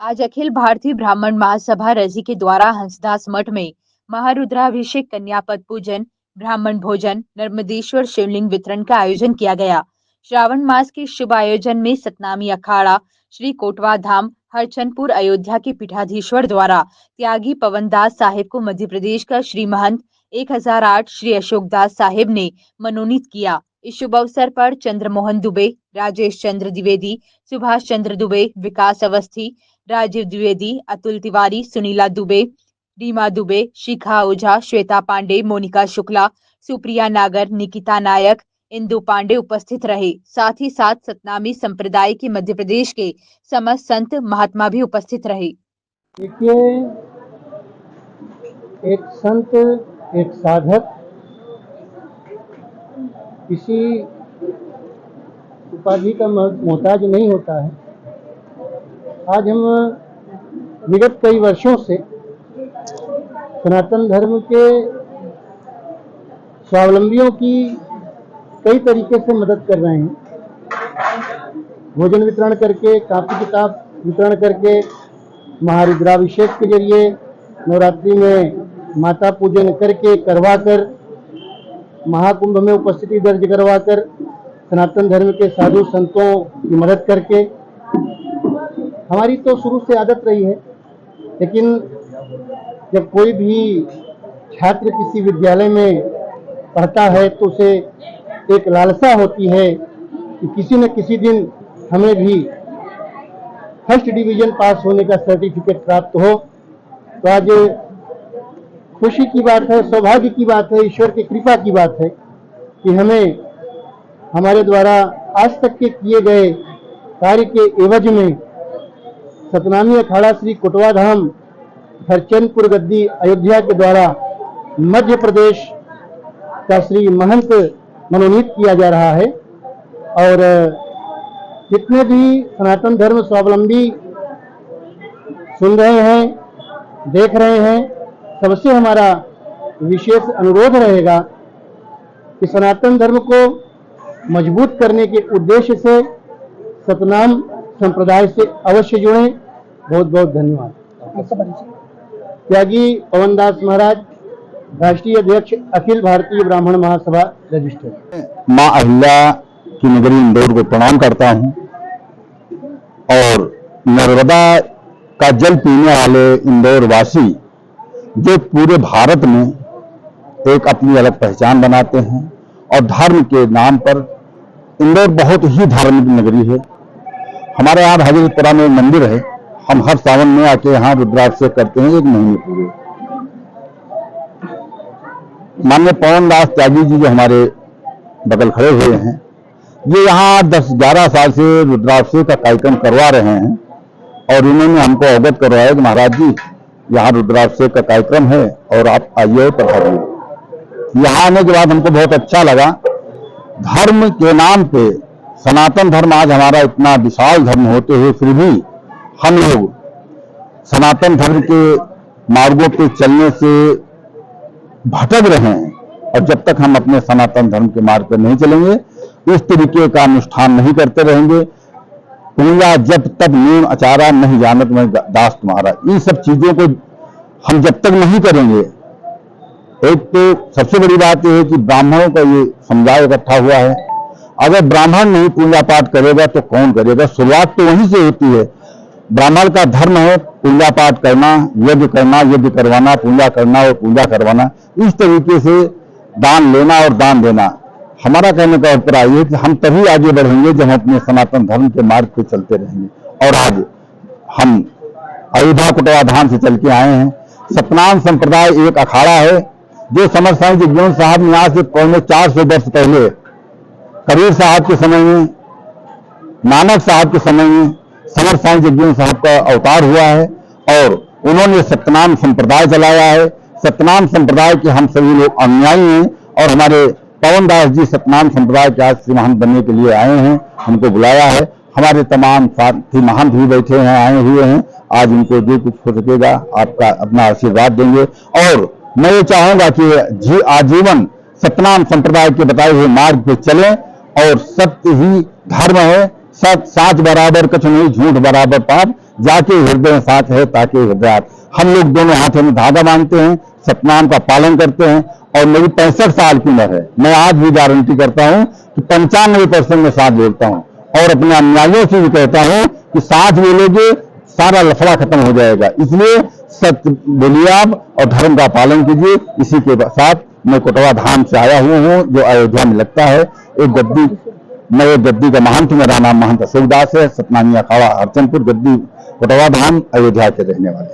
आज अखिल भारतीय ब्राह्मण महासभा रजी के द्वारा हंसदास मठ में महारुद्राभिषेक, कन्या पद पूजन, ब्राह्मण भोजन, नर्मदेश्वर शिवलिंग वितरण का आयोजन किया गया। श्रावण मास के शुभ आयोजन में सतनामी अखाड़ा श्री कोटवा धाम हरचंदपुर अयोध्या के पीठाधीश्वर द्वारा त्यागी पवनदास साहिब को मध्य प्रदेश का श्री महंत 1008 श्री अशोकदास साहिब ने मनोनीत किया। इस शुभ अवसर पर चंद्रमोहन दुबे, राजेश चंद्र द्विवेदी, सुभाष चंद्र दुबे, विकास अवस्थी, राजीव द्विवेदी, अतुल तिवारी, सुनीला दुबे, रीमा दुबे, शिखा ओझा, श्वेता पांडे, मोनिका शुक्ला, सुप्रिया नागर, निकिता नायक, इंदु पांडे उपस्थित रहे। साथ ही साथ सतनामी संप्रदाय के मध्य प्रदेश के समस्त संत महात्मा भी उपस्थित रहे। देखिए, एक संत, एक साधक किसी उपाधि का मोहताज नहीं होता है। आज हम विगत कई वर्षों से सनातन धर्म के स्वावलंबियों की कई तरीके से मदद कर रहे हैं। भोजन वितरण करके, कापी किताब वितरण करके, महारुद्राभिषेक के जरिए, नवरात्रि में माता पूजन करके करवाकर, महाकुंभ में उपस्थिति दर्ज करवाकर, सनातन धर्म के साधु संतों की मदद करके। हमारी तो शुरू से आदत रही है, लेकिन जब कोई भी छात्र किसी विद्यालय में पढ़ता है तो उसे एक लालसा होती है कि किसी न किसी दिन हमें भी फर्स्ट डिवीजन पास होने का सर्टिफिकेट प्राप्त हो। तो आज खुशी की बात है, सौभाग्य की बात है, ईश्वर की कृपा की बात है कि हमें हमारे द्वारा आज तक के किए गए कार्य के एवज में सतनामी अखाड़ा श्री कोटवा धाम हरचंदपुर गद्दी अयोध्या के द्वारा मध्य प्रदेश का श्री महंत मनोनीत किया जा रहा है। और जितने भी सनातन धर्म स्वावलंबी सुन रहे हैं, देख रहे हैं, सबसे हमारा विशेष अनुरोध रहेगा कि सनातन धर्म को मजबूत करने के उद्देश्य से सतनाम संप्रदाय से अवश्य जुड़ें। बहुत बहुत धन्यवाद। त्यागी पवनदास महाराज, राष्ट्रीय अध्यक्ष, अखिल भारतीय ब्राह्मण महासभा रजिस्टर्ड। माँ अहिल्या की नगरी इंदौर को प्रणाम करता हूँ और नर्मदा का जल पीने वाले इंदौर वासी जो पूरे भारत में एक अपनी अलग पहचान बनाते हैं और धर्म के नाम पर इंदौर बहुत ही धार्मिक नगरी है। हमारे यहाँ हजरतपुरा में एक मंदिर है, हम हर सावन में आके यहाँ रुद्राभिषेक करते हैं 1 महीने पूरे। माननीय पवनदास त्यागी जी जो हमारे बगल खड़े हुए हैं, ये यहाँ 10-11 साल से रुद्राभिषेक का कार्यक्रम करवा रहे हैं और उन्होंने हमको अवगत करवाया कि महाराज जी यहाँ रुद्राभिषेक का कार्यक्रम है और आप आइए पधारिए। यहाँ आने के बाद हमको बहुत अच्छा लगा। धर्म के नाम पे सनातन धर्म आज हमारा इतना विशाल धर्म होते हुए फिर भी हम लोग सनातन धर्म के मार्गों पे चलने से भटक रहे हैं और जब तक हम अपने सनातन धर्म के मार्ग पर नहीं चलेंगे, इस तरीके का अनुष्ठान नहीं करते रहेंगे, पूजा जब तक नीम अचारा नहीं जानत में दास तुम्हारा, इन सब चीजों को हम जब तक नहीं करेंगे। एक तो सबसे बड़ी बात यह है कि ब्राह्मणों का ये समुदाय इकट्ठा हुआ है, अगर ब्राह्मण नहीं पूजा पाठ करेगा तो कौन करेगा? शुरुआत तो वहीं से होती है। ब्राह्मण का धर्म है पूजा पाठ करना, यज्ञ करना, यज्ञ करवाना, पूजा करना और पूजा करवाना, इस तरीके से दान लेना और दान देना। हमारा कहने का अभिप्राय है कि हम तभी आगे बढ़ेंगे जब हम अपने सनातन धर्म के मार्ग पे चलते रहेंगे। और आज हम अयोध्या कोटवा धाम से चल के आए हैं। सतनाम संप्रदाय एक अखाड़ा है जो समर्थ स्वामी जगजीवन साहब ने आज से 450 वर्ष पहले कबीर साहब के समय में, नानक साहब के समय में समर्थ स्वामी जगजीवन साहब का अवतार हुआ है और उन्होंने सतनाम संप्रदाय चलाया है। सतनाम संप्रदाय के हम सभी लोग अनुयायी हैं और हमारे पवनदास जी सतनाम संप्रदाय के आज श्री महंत बनने के लिए आए हैं, हमको बुलाया है। हमारे तमाम साथी महंत भी बैठे हैं, आए हुए हैं। आज इनको जो कुछ हो सकेगा आपका अपना आशीर्वाद देंगे और मैं ये चाहूंगा कि आजीवन सतनाम संप्रदाय के बताए हुए मार्ग पे चलें और सत्य ही धर्म है, साच बराबर कछ नहीं, झूठ बराबर पाप, जाके हृदय साथ है ताकि हृदय। हम लोग दोनों हाथों में धागा बांधते हैं, सतनाम का पालन करते हैं, और मेरी 65 साल की उम्र है। मैं आज भी गारंटी करता हूं कि 95% में साथ बोलता हूं, और अपने अनुयायियों से भी कहता हूं कि साथ बोलोगे सारा लफड़ा खत्म हो जाएगा। इसलिए सत्य बोलिए आप और धर्म का पालन कीजिए। इसी के साथ मैं कोटवा धाम से आया हुआ हूं, जो अयोध्या में लगता है। मैं एक गद्दी का महंत, मेरा नाम महंत अशोक दास है, सतनामी अखाड़ा हरचंदपुर, गद्दी कोटवा धाम, अयोध्या के रहने वाले।